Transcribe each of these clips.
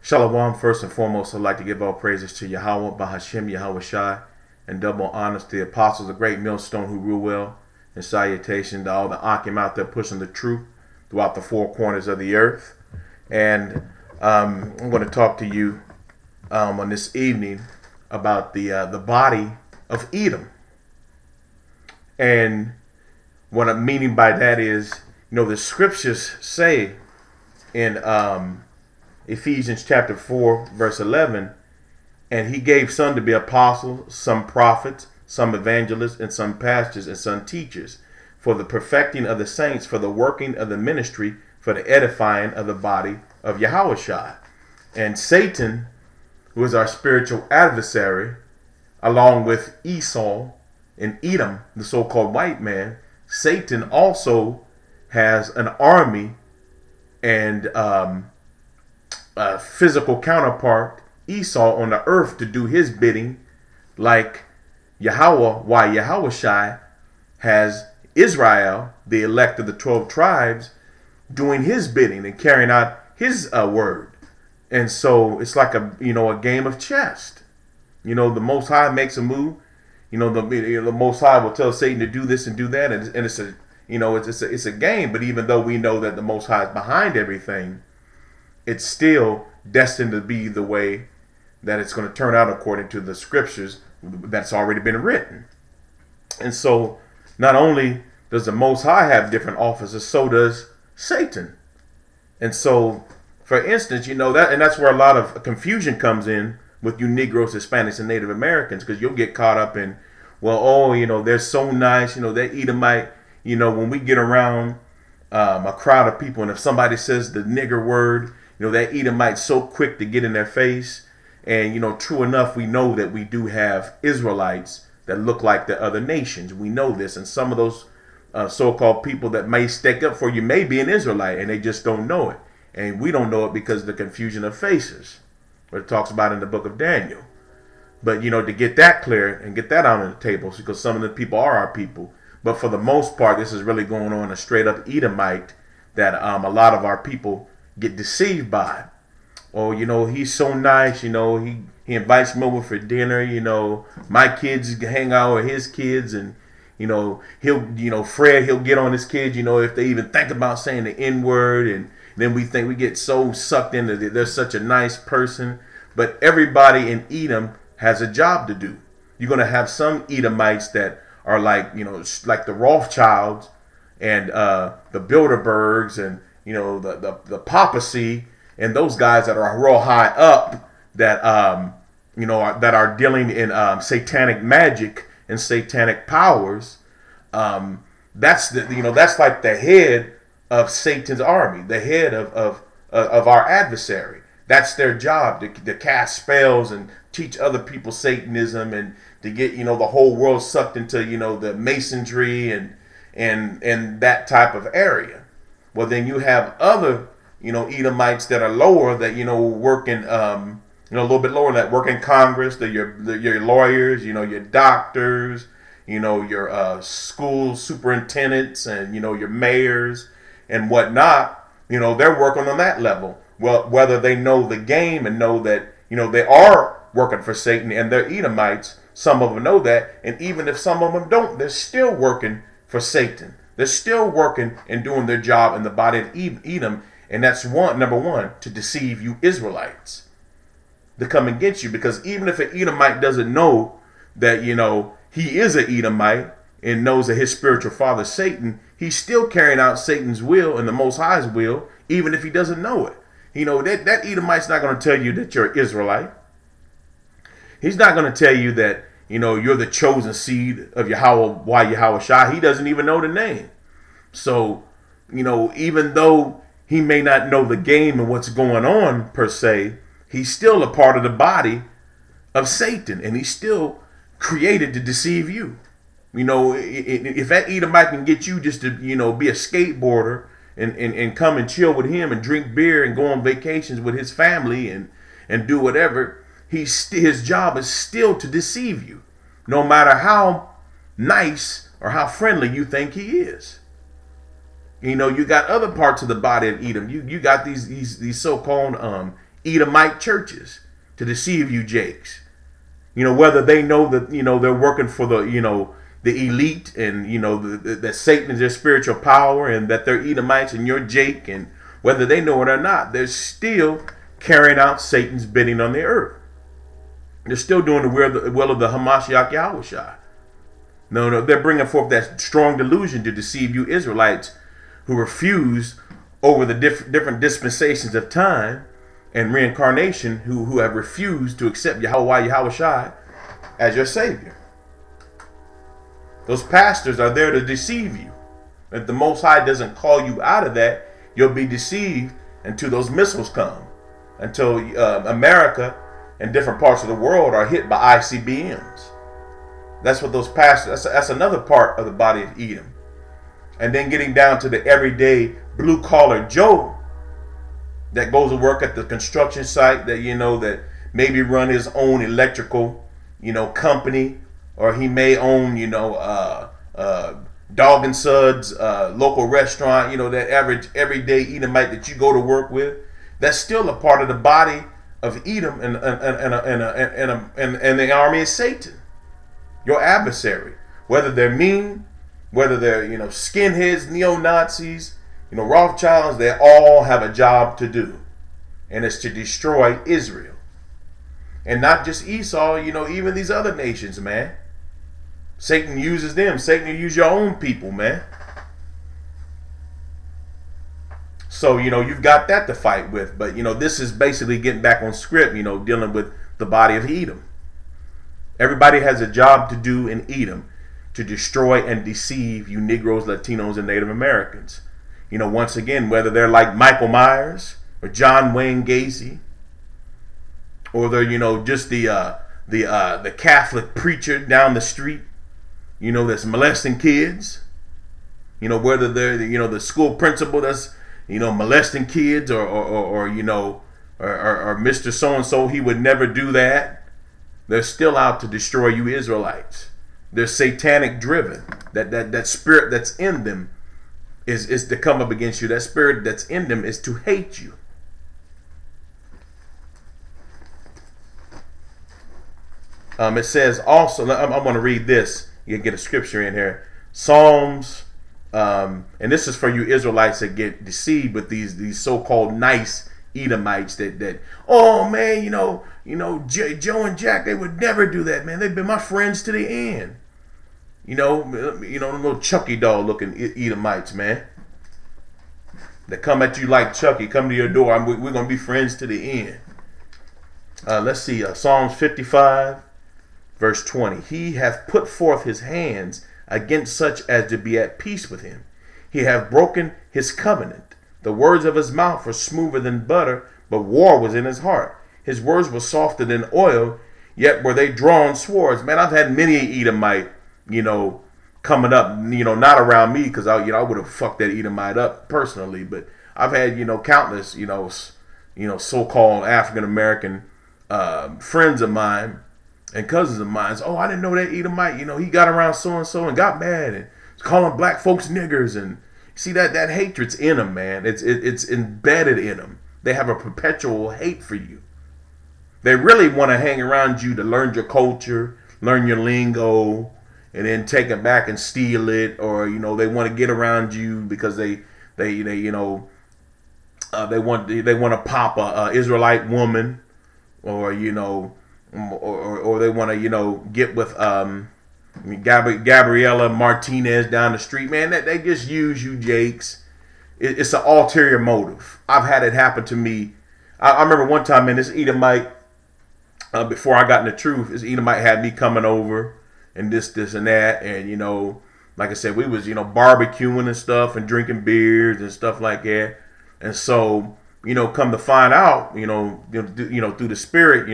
Shalom. First and foremost, I'd like to give all praises to Yahweh, Bahashem, Yahweh Shai, and double honors to the apostles, the great millstone who rule well, and salutation to all the Akim out there pushing the truth throughout the four corners of the earth. And I'm going to talk to you on this evening about the body of Edom. And what I'm meaning by that is, the scriptures say in Ephesians chapter 4, verse 11, and he gave some to be apostles, some prophets, some evangelists, and some pastors, and some teachers, for the perfecting of the saints, for the working of the ministry, for the edifying of the body of Yahushua. And Satan, who is our spiritual adversary, along with Esau and Edom, the so-called white man, Satan also has an army and a physical counterpart, Esau, on the earth to do his bidding, like Yahweh, why Yahushua has Israel, the elect of the 12 tribes, doing his bidding and carrying out his word. And so it's like a game of chess. The Most High makes a move. The Most High will tell Satan to do this and do that, and it's a it's a game. But even though we know that the Most High is behind everything, it's still destined to be the way that it's going to turn out according to the scriptures that's already been written. And so not only does the Most High have different offices, so does Satan. And so, for instance, that, and that's where a lot of confusion comes in with you Negroes, Hispanics, and Native Americans, because you'll get caught up in, they're so nice, that Edomite, when we get around a crowd of people, and if somebody says the nigger word, that Edomite's so quick to get in their face. And, true enough, we know that we do have Israelites that look like the other nations. We know this. And some of those so-called people that may stick up for you may be an Israelite, and they just don't know it. And we don't know it because of the confusion of faces, what it talks about in the book of Daniel. But, to get that clear and get that out on the table, because some of the people are our people. But for the most part, this is really going on a straight-up Edomite that a lot of our people get deceived by. Oh, he's so nice, he invites me over for dinner, my kids hang out with his kids, and Fred, he'll get on his kids, if they even think about saying the N-word, and then we think we get so sucked into they're such a nice person. But everybody in Edom has a job to do. You're going to have some Edomites that are like, like the Rothschilds and the Bilderbergs and the papacy, and those guys that are real high up that that are dealing in satanic magic and satanic powers. That's that's like the head of Satan's army, the head of our adversary. That's their job, to cast spells and teach other people Satanism, and to get the whole world sucked into the masonry and that type of area. Well, then you have other Edomites that are lower, that work in a little bit lower, that work in Congress. That your lawyers, your doctors, your school superintendents, and your mayors and whatnot. They're working on that level. Well, whether they know the game and know that they are working for Satan and they're Edomites, some of them know that, and even if some of them don't, they're still working for Satan. They're still working and doing their job in the body of Edom, and that's number one, to deceive you Israelites, to come against you. Because even if an Edomite doesn't know that he is an Edomite and knows that his spiritual father is Satan, he's still carrying out Satan's will and the Most High's will, even if he doesn't know it. That Edomite's not going to tell you that you're an Israelite. He's not going to tell you that you're the chosen seed of Yahweh, why Yahushua. He doesn't even know the name. So, even though he may not know the game and what's going on per se, he's still a part of the body of Satan, and he's still created to deceive you. If that Edomite can get you just to, be a skateboarder and come and chill with him and drink beer and go on vacations with his family and do whatever, his job is still to deceive you, no matter how nice or how friendly you think he is. You got other parts of the body of Edom. You got these so-called Edomite churches to deceive you jakes. Whether they know that, they're working for the, the elite, and, that Satan is their spiritual power, and that they're Edomites and you're Jake, and whether they know it or not, they're still carrying out Satan's bidding on the earth. They're still doing the will of the Hamashiach Yahushua. No, they're bringing forth that strong delusion to deceive you Israelites who refuse over the different dispensations of time and reincarnation, who have refused to accept Yahushua as your Savior. Those pastors are there to deceive you. If the Most High doesn't call you out of that, you'll be deceived until those missiles come, until America and different parts of the world are hit by ICBMs. That's what those pastors, that's another part of the body of Edom. And then getting down to the everyday blue-collar Joe that goes to work at the construction site, that, that maybe run his own electrical, company, or he may own, Dog and Suds, local restaurant, that average everyday Edomite that you go to work with. That's still a part of the body of Edom and the army of Satan, your adversary. Whether they're mean, whether they're, skinheads, neo-Nazis, Rothschilds, they all have a job to do. And it's to destroy Israel. And not just Esau, even these other nations, man. Satan uses them. Satan will use your own people, man. So, you've got that to fight with. But, this is basically getting back on script, dealing with the body of Edom. Everybody has a job to do in Edom to destroy and deceive you Negroes, Latinos, and Native Americans. Once again, whether they're like Michael Myers or John Wayne Gacy, or they're, just the Catholic preacher down the street, that's molesting kids. Whether they're the school principal that's molesting kids, or Mr. So and so, he would never do that. They're still out to destroy you Israelites. They're satanic driven. That spirit that's in them is to come up against you. That spirit that's in them is to hate you. It says also, I'm going to read this. You can get a scripture in here. Psalms, and this is for you Israelites that get deceived with these so-called nice Edomites that oh man, Joe and Jack, they would never do that, man. They've been my friends to the end. The little Chucky doll looking Edomites, man. They come at you like Chucky, come to your door. We're going to be friends to the end. Let's see, Psalms 55, verse 20. He hath put forth his hands against such as to be at peace with him. He hath broken his covenant. The words of his mouth were smoother than butter, but war was in his heart. His words were softer than oil, yet were they drawn swords. Man, I've had many Edomite, coming up, not around me, because I would have fucked that Edomite up personally, but I've had, countless, so-called African American friends of mine and cousins of mine. Oh, I didn't know that Edomite, he got around so-and-so and got mad and was calling black folks niggers. And see, that hatred's in them, man. It's embedded in them. They have a perpetual hate for you. They really want to hang around you to learn your culture, learn your lingo, and then take it back and steal it. Or, they want to get around you because they want to pop a Israelite woman, or or they want to get with Gabriella Martinez down the street. Man, that they just use you jakes. It's an ulterior motive. I've had it happen to me. I remember one time, man, this Edomite, before I got in the truth, this Edomite had me coming over and this and that, and like I said, we was barbecuing and stuff and drinking beers and stuff like that. And so come to find out, through the spirit,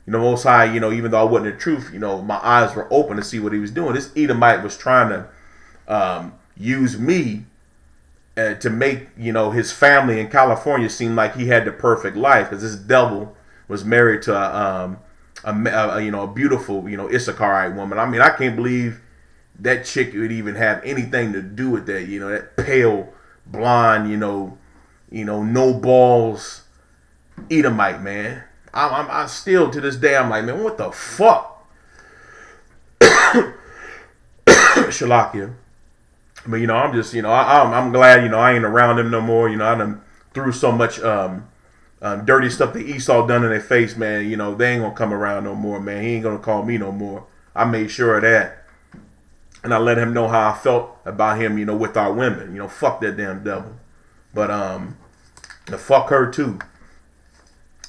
Most High, even though I wasn't the truth, my eyes were open to see what he was doing. This Edomite was trying to use me to make, his family in California seem like he had the perfect life, because this devil was married to a beautiful, Issacharite woman. I mean, I can't believe that chick would even have anything to do with that, that pale, blonde, no balls, Edomite, man. I still to this day I'm like, man, what the fuck? Shalakia. But I'm just I'm glad I ain't around them no more. I done threw so much dirty stuff that Esau done in their face, man. They ain't gonna come around no more, man. He ain't gonna call me no more. I made sure of that, and I let him know how I felt about him. With our women. Fuck that damn devil. But fuck her too.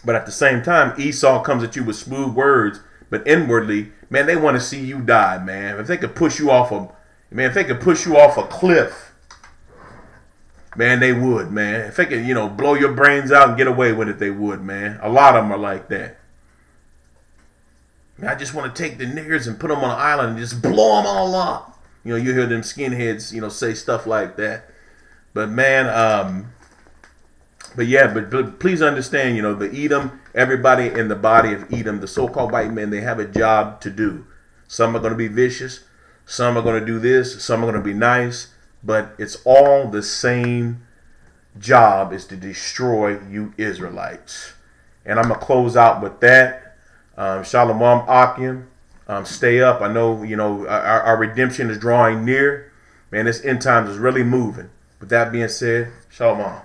But at the same time, Esau comes at you with smooth words, but inwardly, man, they want to see you die, man. If they could push you off a cliff, man, they would, man. If they could, blow your brains out and get away with it, they would, man. A lot of them are like that. Man, I just want to take the niggers and put them on an island and just blow them all up. You hear them skinheads, say stuff like that. But man, but please understand, the Edom, everybody in the body of Edom, the so-called white men, they have a job to do. Some are going to be vicious. Some are going to do this. Some are going to be nice. But it's all the same job, is to destroy you Israelites. And I'm going to close out with that. Shalom Akim. Stay up. I know, our redemption is drawing near. Man, this end times is really moving. With that being said, Shalom.